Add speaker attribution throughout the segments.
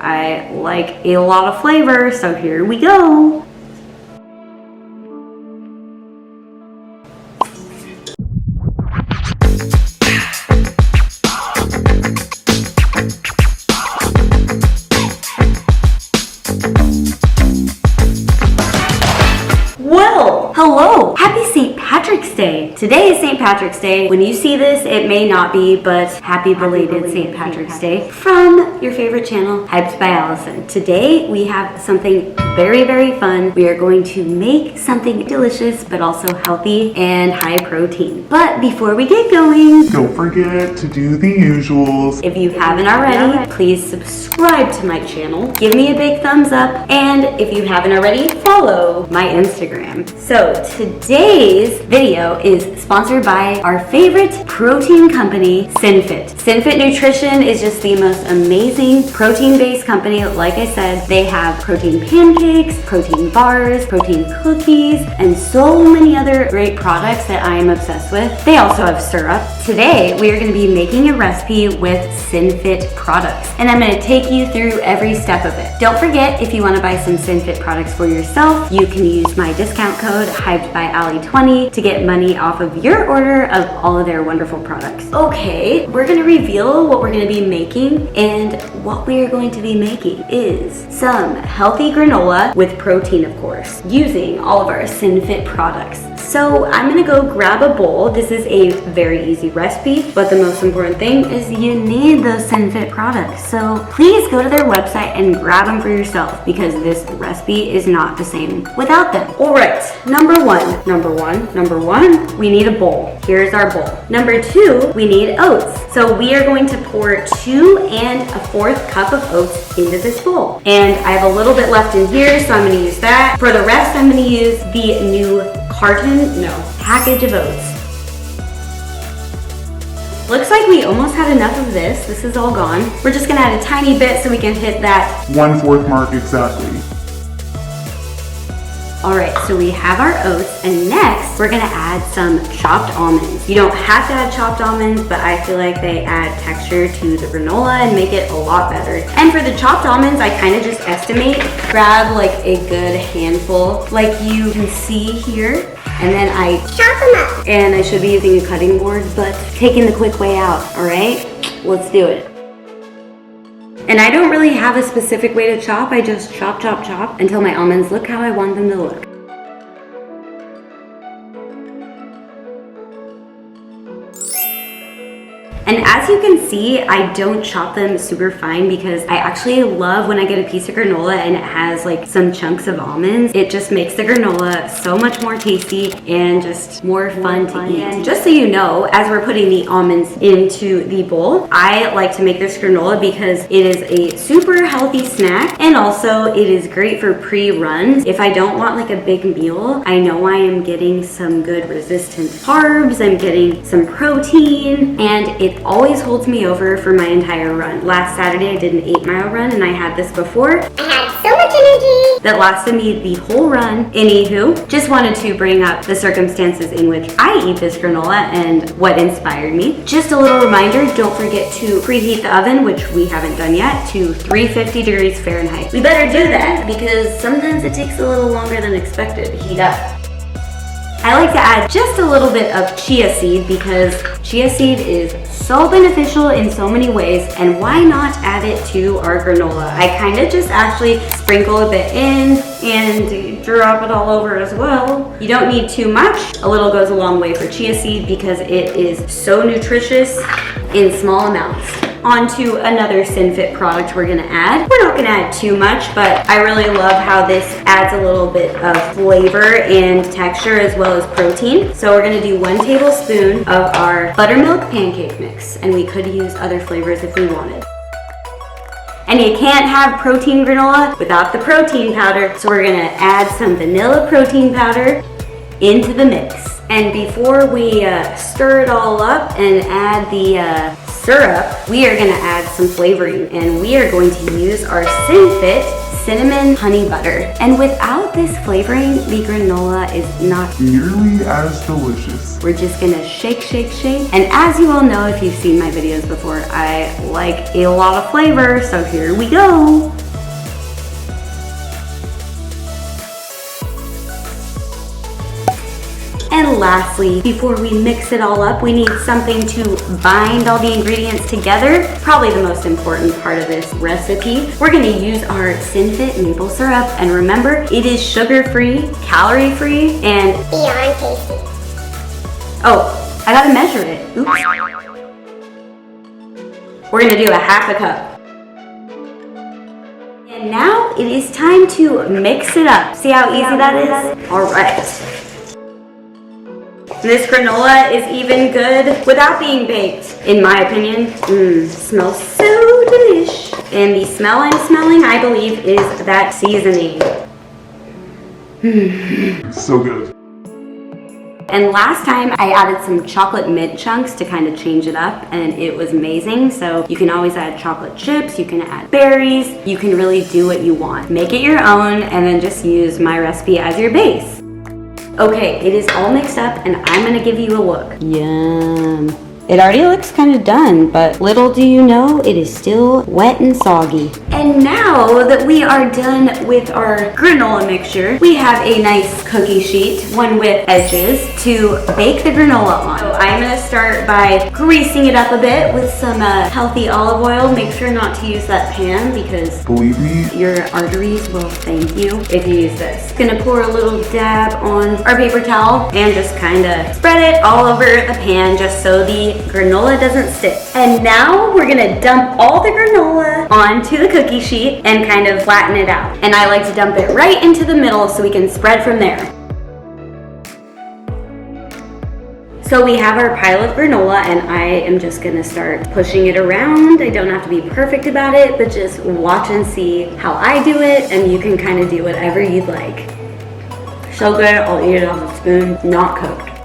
Speaker 1: I like a lot of flavor, so here we go. Well, hello! Happy St. Patrick's Day! Today is St. Patrick's Day. When you see this, it may not be, but happy belated St. Patrick's Day from your favorite channel, Hyped by Allison. Today, we have something very, very fun. We are going to make something delicious, but also healthy and high protein. But before we get going,
Speaker 2: don't forget to do the usuals.
Speaker 1: If you haven't already, please subscribe to my channel, give me a big thumbs up, and if you haven't already, follow my Instagram. So today's video is sponsored by our favorite protein company, Sinfit. Sinfit Nutrition is just the most amazing protein-based company. Like I said, they have protein pancakes, protein bars, protein cookies, and so many other great products that I am obsessed with. They also have syrup. Today, we are going to be making a recipe with Sinfit products, and I'm going to take you through every step of it. Don't forget, if you want to buy some Sinfit products for yourself, you can use my discount code HypedByAllie20 to get money off of your order of all of their wonderful products. Okay, we're going to reveal what we're going to be making, and what we are going to be making is some healthy granola with protein, of course, using all of our Sinfit products. So I'm going to go grab a bowl. This is a very easy recipe, but the most important thing is you need those Sinfit products. So please go to their website and grab them for yourself, because this recipe is not the same without them. All right, number one, we need a bowl. Here's our bowl. Number two, we need oats. So we are going to pour 2 1/4 cup of oats into this bowl. And I have a little bit left in here, so I'm going to use that. For the rest, I'm going to use the new package of oats. Looks like we almost had enough of this. This is all gone. We're just gonna add a tiny bit so we can hit that
Speaker 2: 1/4 mark exactly.
Speaker 1: All right, so we have our oats, and next we're gonna add some chopped almonds. You don't have to add chopped almonds, but I feel like they add texture to the granola and make it a lot better. And for the chopped almonds, I kind of just estimate, grab like a good handful, like you can see here. And then I chop them up. And I should be using a cutting board, but taking the quick way out, all right? Let's do it. And I don't really have a specific way to chop. I just chop, chop, chop until my almonds look how I want them to look. And as you can see, I don't chop them super fine because I actually love when I get a piece of granola and it has like some chunks of almonds. It just makes the granola so much more tasty and just more fun to eat. Just so you know, as we're putting the almonds into the bowl, I like to make this granola because it is a super healthy snack, and also it is great for pre-runs. If I don't want like a big meal, I know I am getting some good resistant carbs, I'm getting some protein, and it always holds me over for my entire run. Last Saturday I did an 8-mile run, and I had this before. I had so much energy that lasted me the whole run. Anywho, just wanted to bring up the circumstances in which I eat this granola and what inspired me. Just a little reminder, don't forget to preheat the oven, which we haven't done yet, to 350 degrees Fahrenheit. We better do that because sometimes it takes a little longer than expected to heat up. I like to add just a little bit of chia seed because chia seed is so beneficial in so many ways, and why not add it to our granola? I kind of just actually sprinkle a bit in and drop it all over as well. You don't need too much. A little goes a long way for chia seed because it is so nutritious in small amounts. On to another Sinfit product we're gonna add. We're not gonna add too much, but I really love how this adds a little bit of flavor and texture as well as protein. So we're gonna do 1 tablespoon of our buttermilk pancake mix, and we could use other flavors if we wanted. And you can't have protein granola without the protein powder, so we're gonna add some vanilla protein powder into the mix. And before we stir it all up and add the syrup, we are gonna add some flavoring, and we are going to use our Sinfit cinnamon honey butter. And without this flavoring, the granola is not
Speaker 2: Nearly as delicious.
Speaker 1: We're just gonna shake, shake, shake. And as you all know, if you've seen my videos before, I like a lot of flavor, so here we go. And lastly, before we mix it all up, we need something to bind all the ingredients together. Probably the most important part of this recipe. We're gonna use our Sinfit maple syrup. And remember, it is sugar-free, calorie-free, and
Speaker 3: beyond tasty.
Speaker 1: oh, I gotta measure it. Oops. We're gonna do a half a cup. And now it is time to mix it up. See how easy that is? All right. This granola is even good without being baked, in my opinion. Smells so delish. And the smell I'm smelling, I believe, is that seasoning.
Speaker 2: So good.
Speaker 1: And last time I added some chocolate mint chunks to kind of change it up, and it was amazing. So you can always add chocolate chips, you can add berries, you can really do what you want. Make it your own and then just use my recipe as your base. Okay, it is all mixed up and I'm gonna give you a look. Yum. It already looks kind of done, but little do you know, it is still wet and soggy. And now that we are done with our granola mixture, we have a nice cookie sheet, one with edges, to bake the granola on. So I'm gonna start by greasing it up a bit with some healthy olive oil. Make sure not to use that pan because
Speaker 2: Believe me,
Speaker 1: your arteries will thank you if you use this. Gonna pour a little dab on our paper towel and just kind of spread it all over the pan just so the granola doesn't stick. And now we're gonna dump all the granola onto the cookie sheet and kind of flatten it out. And I like to dump it right into the middle so we can spread from there. So we have our pile of granola and I am just gonna start pushing it around. I don't have to be perfect about it, but just watch and see how I do it, and you can kind of do whatever you'd like. So good, I'll eat it off a spoon, not cooked.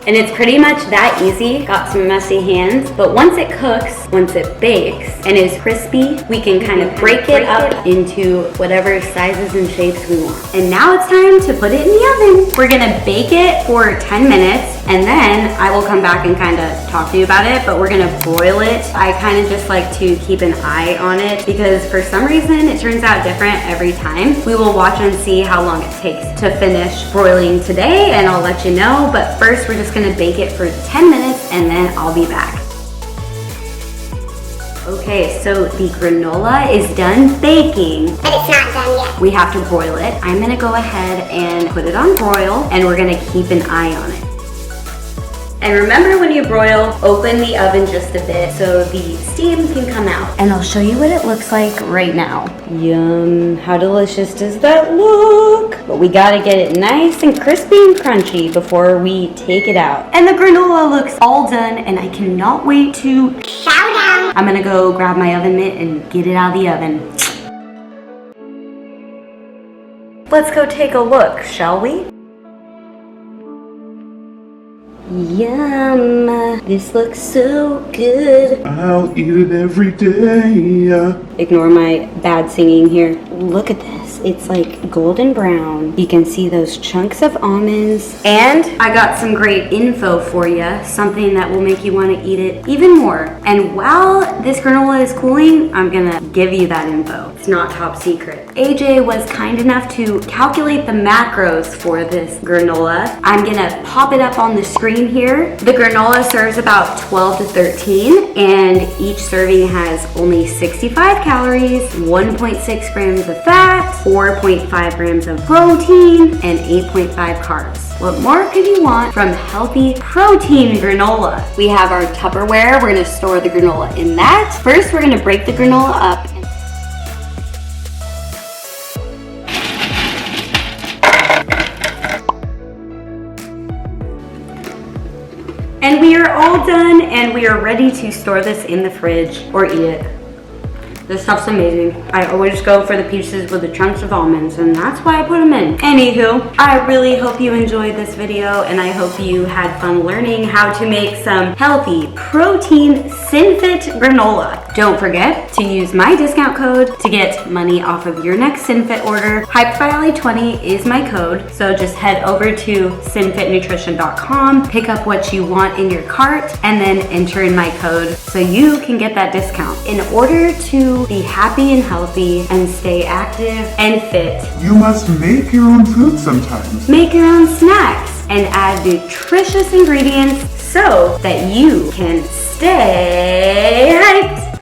Speaker 1: And it's pretty much that easy. Got some messy hands, but once it cooks, once it bakes and is crispy, we can kind of break it up into whatever sizes and shapes we want. And now it's time to put it in the oven. We're gonna bake it for 10 minutes and then I will come back and kind of talk to you about it, but we're gonna broil it. I kind of just like to keep an eye on it because for some reason it turns out different every time. We will watch and see how long it takes to finish broiling today and I'll let you know, but first we're just gonna bake it for 10 minutes and then I'll be back. Okay, so the granola is done baking.
Speaker 3: But it's not done yet.
Speaker 1: We have to broil it. I'm gonna go ahead and put it on broil and we're gonna keep an eye on it. And remember when you broil, open the oven just a bit so the steam can come out. And I'll show you what it looks like right now. Yum, how delicious does that look? But we gotta get it nice and crispy and crunchy before we take it out. And the granola looks all done and I cannot wait to
Speaker 3: Chow down.
Speaker 1: I'm gonna go grab my oven mitt and get it out of the oven. Let's go take a look, shall we? Yum, this looks so good.
Speaker 2: I'll eat it every day.
Speaker 1: Ignore my bad singing here. Look at this. It's like golden brown. You can see those chunks of almonds. And I got some great info for you. Something that will make you want to eat it even more. And while this granola is cooling, I'm gonna give you that info. It's not top secret. AJ was kind enough to calculate the macros for this granola. I'm gonna pop it up on the screen here. The granola serves about 12 to 13 and each serving has only 65 calories, 1.6 grams of fat, 4.5 grams of protein, and 8.5 carbs. What more could you want from healthy protein granola? We have our Tupperware. We're gonna store the granola in that. First, we're gonna break the granola up. And we are all done and we are ready to store this in the fridge or eat it. This stuff's amazing. I always go for the pieces with the chunks of almonds, and that's why I put them in. Anywho, I really hope you enjoyed this video, and I hope you had fun learning how to make some healthy protein Sinfit granola. Don't forget to use my discount code to get money off of your next Sinfit order. HypedByAli20 is my code, so just head over to sinfitnutrition.com, pick up what you want in your cart, and then enter in my code so you can get that discount. In order to be happy and healthy and stay active and fit,
Speaker 2: You must make your own food sometimes.
Speaker 1: make your own snacks and add nutritious ingredients so that you can stay